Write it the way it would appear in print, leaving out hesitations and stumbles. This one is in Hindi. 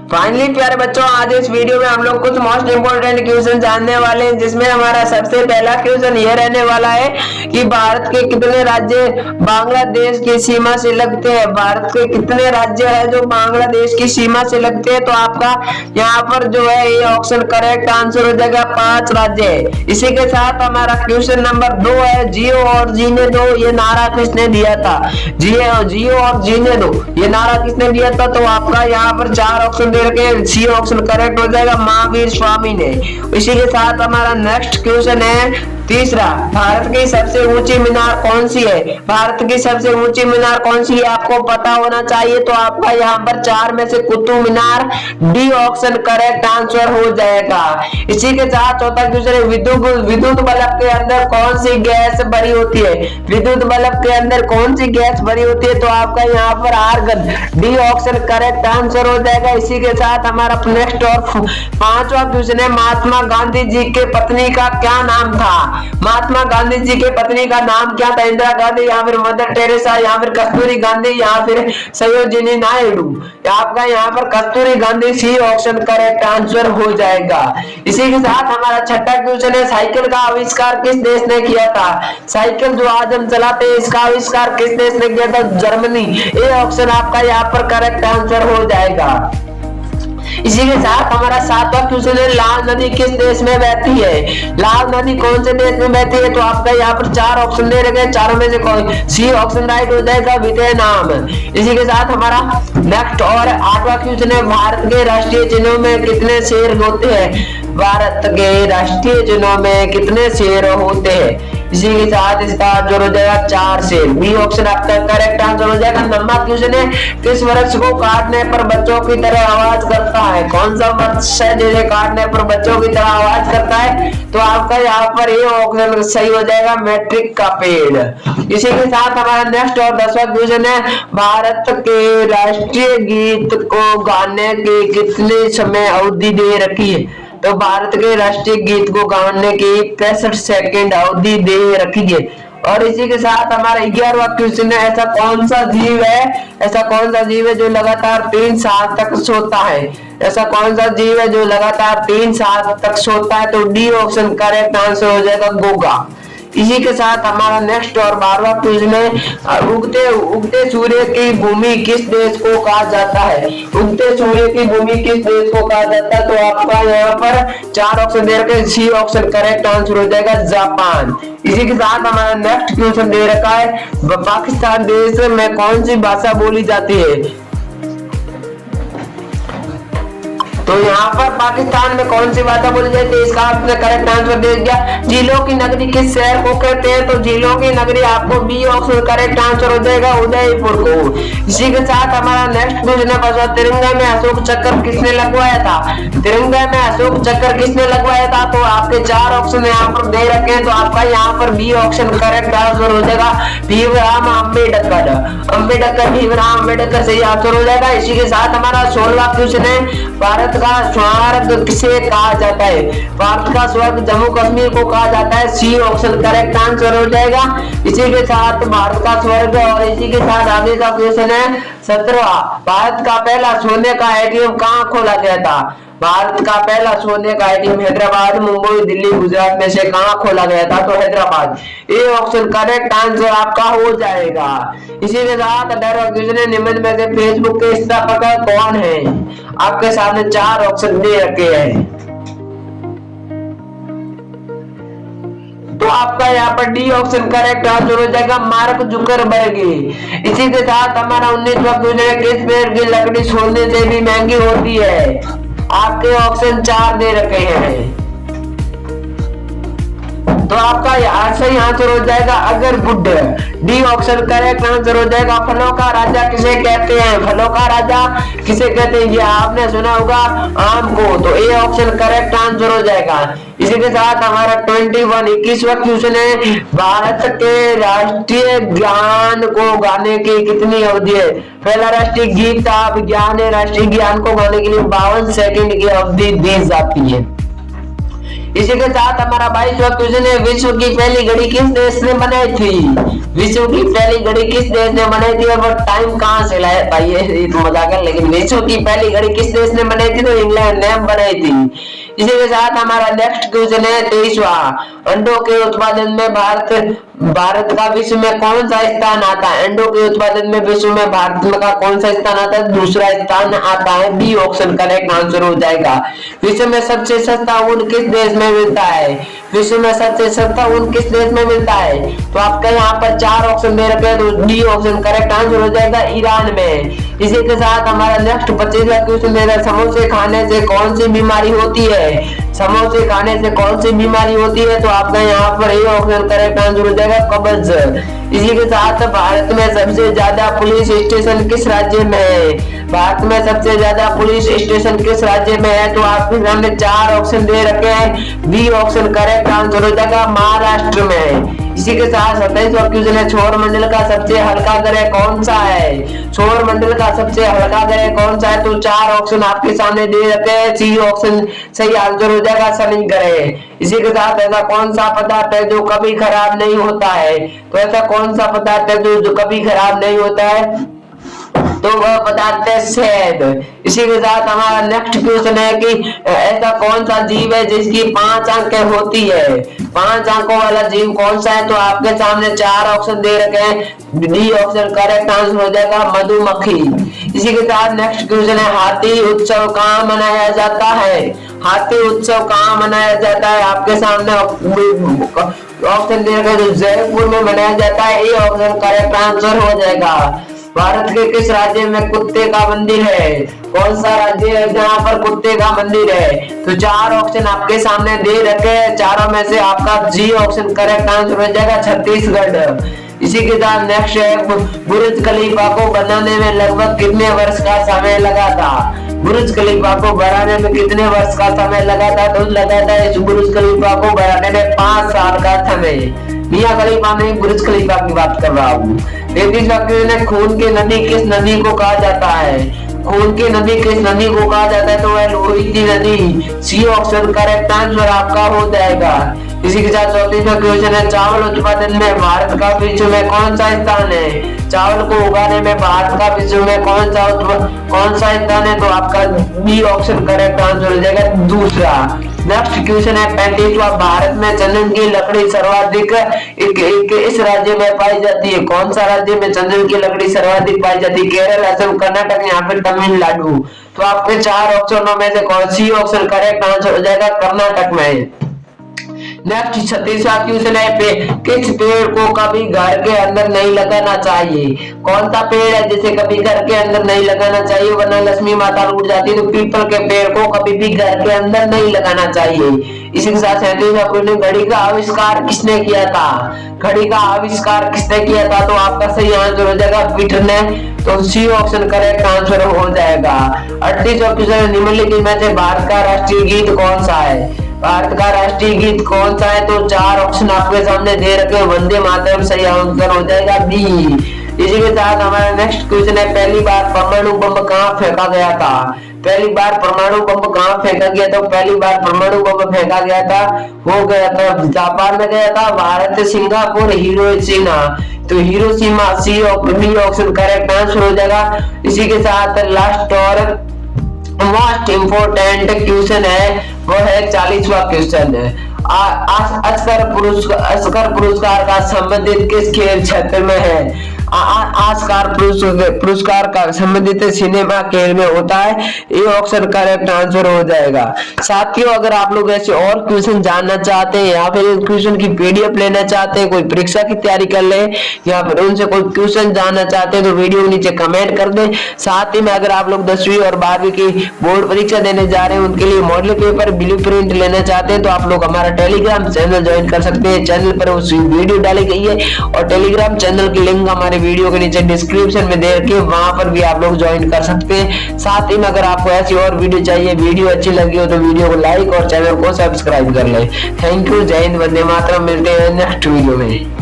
फाइनली प्यारे बच्चों, आज इस वीडियो में हम लोग कुछ मोस्ट इंपोर्टेंट क्वेश्चन जानने वाले हैं, जिसमें हमारा सबसे पहला क्वेश्चन यह रहने वाला है कि भारत के कितने राज्य बांग्लादेश की सीमा से लगते हैं। भारत के कितने राज्य है जो बांग्लादेश की सीमा से लगते हैं। तो आपका यहाँ पर जो है ये ऑप्शन करेक्ट आंसर हो जाएगा, 5 राज्य है। इसी के साथ हमारा क्वेश्चन नंबर 2 है, जियो और जीने दो ये नारा किसने दिया था। जियो और जीने दो ये नारा किसने दिया था। तो आपका यहाँ पर 4 ऑप्शन के सी ऑप्शन करेक्ट हो जाएगा, महावीर स्वामी ने। इसी के साथ हमारा नेक्स्ट क्वेश्चन है तीसरा, भारत की सबसे ऊंची मीनार कौन सी है। भारत की सबसे ऊंची मीनार कौन सी है आपको पता होना चाहिए। तो आपका यहाँ पर 4 में से Qutub Minar, D option correct answer हो जाएगा। इसी के साथ चौथा क्वेश्चन है, विद्युत बल्ब के अंदर कौन सी गैस भरी होती है। विद्युत बल्ब के अंदर कौन सी गैस भरी होती है। तो आपका यहाँ पर argon, D option correct answer हो जाएगा। इसी के साथ हमारा नेक्स्ट और 5वां क्वेश्चन है, महात्मा गांधी जी के पत्नी का क्या नाम था। महात्मा गांधी जी के पत्नी का नाम क्या था। इंदिरा गांधी या फिर मदर टेरेसा या फिर कस्तूरी गांधी या फिर सरोजिनी नायडू। आपका यहाँ पर Kasturi Gandhi, C option correct answer हो जाएगा। इसी के साथ हमारा छठा क्वेश्चन है, साइकिल का आविष्कार किस देश ने किया था। साइकिल जो आज हम चलाते हैं इसका आविष्कार किस देश ने किया था। जर्मनी। ये ऑप्शन आपका यहाँ पर करेक्ट आंसर हो जाएगा। इसी के साथ हमारा 7वां क्वेश्चन है, लाल नदी किस देश में बहती है। लाल नदी कौन से देश में बहती है। तो आपका यहाँ पर 4 ऑप्शन दे रखे हैं, चारों में से कौन सी ऑप्शन राइट हो जाएगा, वियतनाम। इसी के साथ हमारा नेक्स्ट और 8वां क्वेश्चन है, भारत के राष्ट्रीय चिन्हों में कितने शेर होते हैं। भारत के राष्ट्रीय चिन्हों में कितने शेर होते हैं। इसी के साथ इसका आंसर हो जाएगा 4 शेर, बी ऑप्शन आपका करेक्ट आंसर हो जाएगा। 9वां क्वेश्चन है, किस वृक्ष को काटने पर बच्चों की तरह आवाज करता है। कौन सा वृक्ष है जिसे काटने पर बच्चों की तरह आवाज करता है। तो आपका यहाँ पर ये ऑप्शन सही हो जाएगा, मैट्रिक का पेड़। इसी के साथ हमारा नेक्स्ट और 10वां क्वेश्चन है, भारत के राष्ट्रीय गीत को गाने की कितने समय अवधि दे रखी है। तो भारत के राष्ट्रीय गीत को गाने की 65 सेकंड अवधि दे रखी है। और इसी के साथ हमारा 11वां क्वेश्चन है, ऐसा कौन सा जीव है जो लगातार 3 साल तक सोता है। ऐसा कौन सा जीव है जो लगातार 3 साल तक सोता है। तो डी ऑप्शन करेक्ट आंसर हो जाएगा, घोंघा। इसी के साथ हमारा नेक्स्ट और 12वां क्वेश्चन है, उगते सूर्य की भूमि किस देश को कहा जाता है। उगते सूर्य की भूमि किस देश को कहा जाता है। तो आपका यहाँ पर 4 ऑप्शन दे रखे, सी ऑप्शन करेक्ट आंसर हो जाएगा, जापान। इसी के साथ हमारा नेक्स्ट क्वेश्चन दे रखा है, पाकिस्तान देश में कौन सी भाषा बोली जाती है। तो यहाँ पर पाकिस्तान में कौन सी भाषा बोली जाती है, इसका आपने करेक्ट आंसर दे दिया। झीलों की नगरी किस शहर को कहते हैं। तो झीलों की नगरी आपको बी ऑप्शन करेक्ट आंसर हो जाएगा, उदयपुर को। इसी के साथ हमारा नेक्स्ट क्वेश्चन है, तिरंगा में अशोक चक्र किसने लगवाया था। तिरंगा में अशोक चक्र किसने लगवाया था। तो आपके 4 ऑप्शन यहाँ पर दे रखे हैं। तो आपका यहाँ पर बी ऑप्शन करेक्ट आंसर हो जाएगा, भीमराव अम्बेडकर। भीमराव अम्बेडकर सही आंसर हो जाएगा। इसी के साथ हमारा 16वां क्वेश्चन है, भारत का स्वर्ग किसे कहा जाता है। भारत का स्वर्ग जम्मू कश्मीर को कहा जाता है, सी ऑप्शन करेक्ट आंसर हो जाएगा। इसी के साथ भारत का स्वर्ग और इसी के साथ आगे का क्वेश्चन है 17वां, भारत का पहला सोने का एटीएम कहाँ खोला गया था। भारत का पहला सोने का एटीएम हैदराबाद, मुंबई, दिल्ली, गुजरात में से कहाँ खोला गया था। तो हैदराबाद। ये ऑप्शन करेक्ट आंसर आपका हो जाएगा। इसी के साथ 18वां क्वेश्चन है, निम्न में से फेसबुक के संस्थापक कौन है। आपके सामने 4 ऑप्शन दे रखे हैं। तो आपका यहाँ पर डी ऑप्शन करेक्ट आंसर हो जाएगा, मार्क जुकरबर्ग। इसी के साथ हमारा 19वां क्वेश्चन है, किस पेड़ की लकड़ी सोने से भी महंगी होती है। आपके ऑप्शन 4 दे रखे हैं। तो आपका सही आंसर हो जाएगा agarwood, D option correct answer हो जाएगा। फलों का राजा किसे कहते हैं। फलों का राजा किसे कहते हैं, ये आपने सुना होगा, आम को। तो ए ऑप्शन करेक्ट आंसर हो जाएगा। इसी के साथ हमारा 21वां क्वेश्चन है, भारत के राष्ट्रीय ज्ञान को गाने की कितनी अवधि है। पहला राष्ट्रीय गीत था विज्ञान है, राष्ट्रीय ज्ञान को गाने के लिए 52 सेकंड की अवधि दी जाती है। इसी के साथ हमारा 22वां क्वेश्चन है, विश्व की पहली घड़ी किस देश ने बनाई थी। विश्व की पहली घड़ी किस देश ने बनाई थी और वो टाइम कहाँ से लाया भाई, ये तो मजाक है, लेकिन विश्व की पहली घड़ी किस देश ने बनाई थी? तो इंग्लैंड ने बनाई थी। इसी के साथ हमारा नेक्स्ट क्वेश्चन है 23वां, अंडों के उत्पादन में भारत का विश्व में कौन सा स्थान आता है? अंडों के उत्पादन में विश्व में भारत का कौन सा स्थान आता है? दूसरा स्थान आता है। बी ऑप्शन करेक्ट आंसर हो जाएगा। विश्व में सबसे सस्ता ऊन किस देश में मिलता है? विश्व में सबसे सस्ता ऊन किस देश में मिलता है? तो आपका यहाँ पर 4 ऑप्शन दे रखे हैं, तो डी ऑप्शन करेक्ट आंसर हो जाएगा, ईरान में। इसी के साथ हमारा नेक्स्ट 25वां क्वेश्चन दे रहा है, समोसे खाने से कौन सी बीमारी होती है? समोसे खाने से कौन सी बीमारी होती है? तो आपका यहाँ पर ये ऑप्शन करेक्ट आंसर हो जाएगा, कब्ज। इसी के साथ भारत में सबसे ज्यादा पुलिस स्टेशन किस राज्य में है? भारत में सबसे ज्यादा पुलिस स्टेशन किस राज्य में है? तो आपके सामने 4 ऑप्शन दे रखे हैं, बी ऑप्शन करेक्ट आंसर हो जाएगा, महाराष्ट्र में। इसी के साथ 27वां क्वेश्चन है, सौर मंडल का सबसे हल्का ग्रह कौन सा है? सौर मंडल का सबसे हल्का ग्रह कौन सा है? तो 4 ऑप्शन आपके सामने दे रखे हैं, सी ऑप्शन सही आंसर हो जाएगा, शनि ग्रह। इसी के साथ ऐसा कौन सा पदार्थ है जो कभी खराब नहीं होता है? तो ऐसा कौन सा पदार्थ है जो कभी खराब नहीं होता है? तो वह पदार्थ है शहद। इसी के साथ हमारा नेक्स्ट क्वेश्चन है कि ऐसा कौन सा जीव है जिसकी 5 आंखें होती है? 5 आंखों वाला जीव कौन सा है? तो आपके सामने 4 ऑप्शन दे रखे हैं, डी ऑप्शन करेक्ट आंसर हो जाएगा, मधुमक्खी। इसी के साथ नेक्स्ट क्वेश्चन है, हाथी उत्सव कहाँ मनाया जाता है? हाथी उत्सव कहाँ मनाया जाता है? आपके सामने ऑप्शन दे रखे हैं, तो जयपुर में मनाया जाता है, ये ऑप्शन करेक्ट आंसर हो जाएगा। भारत के किस राज्य में कुत्ते का मंदिर है? कौन सा राज्य है जहाँ पर कुत्ते का मंदिर है? तो 4 ऑप्शन आपके सामने दे रखे हैं, चारों में से आपका जी ऑप्शन करेक्ट आंसर हो जाएगा, छत्तीसगढ़। इसी के साथ नेक्स्ट है, बुर्ज खलीफा को बनाने में लगभग कितने वर्ष का समय लगा था? बुर्ज खलीफा को बनाने में कितने वर्ष का समय लगा था? तो लगा था इस बुर्ज खलीफा को बनाने में 5 साल का समय। मियां खलीफा नहीं, बुर्ज खलीफा की बात कर रहा हूँ। 33वां क्वेश्चन है, खून की नदी किस नदी को कहा जाता है? खून की नदी किस नदी को कहा जाता है? तो वह लोहिती नदी। सी ऑप्शन करेक्ट आंसर आपका हो जाएगा। इसी के साथ 34वां क्वेश्चन है, चावल उत्पादन में भारत का विश्व में कौन सा स्थान है? चावल को उगाने में भारत का विश्व में कौन सा स्थान है? तो आपका बी ऑप्शन करेक्ट आंसर हो जाएगा, दूसरा। नेक्स्ट क्वेश्चन है 35वां, भारत में चंदन की लकड़ी सर्वाधिक इस राज्य में पाई जाती है? कौन सा राज्य में चंदन की लकड़ी सर्वाधिक पाई जाती है? केरल, असम, कर्नाटक या फिर तमिलनाडु? तो आपके 4 ऑप्शनों में से कौन सी ऑप्शन करेक्ट आंसर हो जाएगा, कर्नाटक में। नेक्स्ट 36वां क्वेश्चन है, किस पेड़ को कभी घर के अंदर नहीं लगाना चाहिए? कौन सा पेड़ है जिसे कभी घर के अंदर नहीं लगाना चाहिए वरना लक्ष्मी माता लौट जाती है? तो पीपल के पेड़ को कभी भी घर के अंदर नहीं लगाना चाहिए। इसी के साथ 37वां क्वेश्चन, घड़ी का आविष्कार किसने किया था? घड़ी का आविष्कार किसने किया था? तो आपका सही आंसर हो जाएगा, पीटर ने। तो सी ऑप्शन करेक्ट आंसर हो जाएगा। 38वां क्वेश्चन, निम्नलिखित में से भारत का राष्ट्रीय गीत कौन सा है? भारत का राष्ट्रीय गीत कौन सा है? तो 4 ऑप्शन आपके सामने दे रखे, वंदे मातरम सही आंसर हो जाएगा, बी। इसी के साथ हमारा नेक्स्ट क्वेश्चन है, पहली बार परमाणु बम कहाँ फेंका गया था? पहली बार परमाणु बम कहाँ फेंका गया था? पहली बार परमाणु बम फेंका गया था, हो गया था जापान में गया था, भारत, सिंगापुर, हिरोशिमा। तो Hiroshima, C option correct answer हो जाएगा। इसी के साथ लास्ट और मोस्ट इम्पोर्टेंट क्वेश्चन है, वो है 40वां क्वेश्चन है, ऑस्कर पुरस्कार का संबंधित किस खेल क्षेत्र में है? ऑस्कार पुरस्कार का संबंधित सिनेमा खेल में होता है, ये ऑप्शन करेक्ट आंसर हो जाएगा। साथियों, अगर आप लोग ऐसे और क्वेश्चन जानना चाहते हैं या फिर क्वेश्चन की पीडीएफ लेना चाहते हैं, कोई परीक्षा की तैयारी कर ले या फिर उनसे कोई क्वेश्चन जानना चाहते हैं, तो वीडियो के नीचे कमेंट कर दें। साथ ही में अगर आप लोग 10वीं और 12वीं की बोर्ड परीक्षा देने जा रहे हैं, उनके लिए मॉडल पेपर ब्लूप्रिंट लेना चाहते हैं, तो आप लोग हमारा टेलीग्राम चैनल ज्वाइन कर सकते हैं। चैनल पर उस वीडियो डाली गई है और टेलीग्राम चैनल की लिंक हमारे वीडियो के नीचे डिस्क्रिप्शन में दे रखी है, वहां पर भी आप लोग ज्वाइन कर सकते हैं। साथ ही में अगर आपको ऐसी और वीडियो चाहिए, वीडियो अच्छी लगी हो तो वीडियो को लाइक और चैनल को सब्सक्राइब कर ले। थैंक यू, जय हिंद, वंदे मातरम। मिलते हैं नेक्स्ट वीडियो में।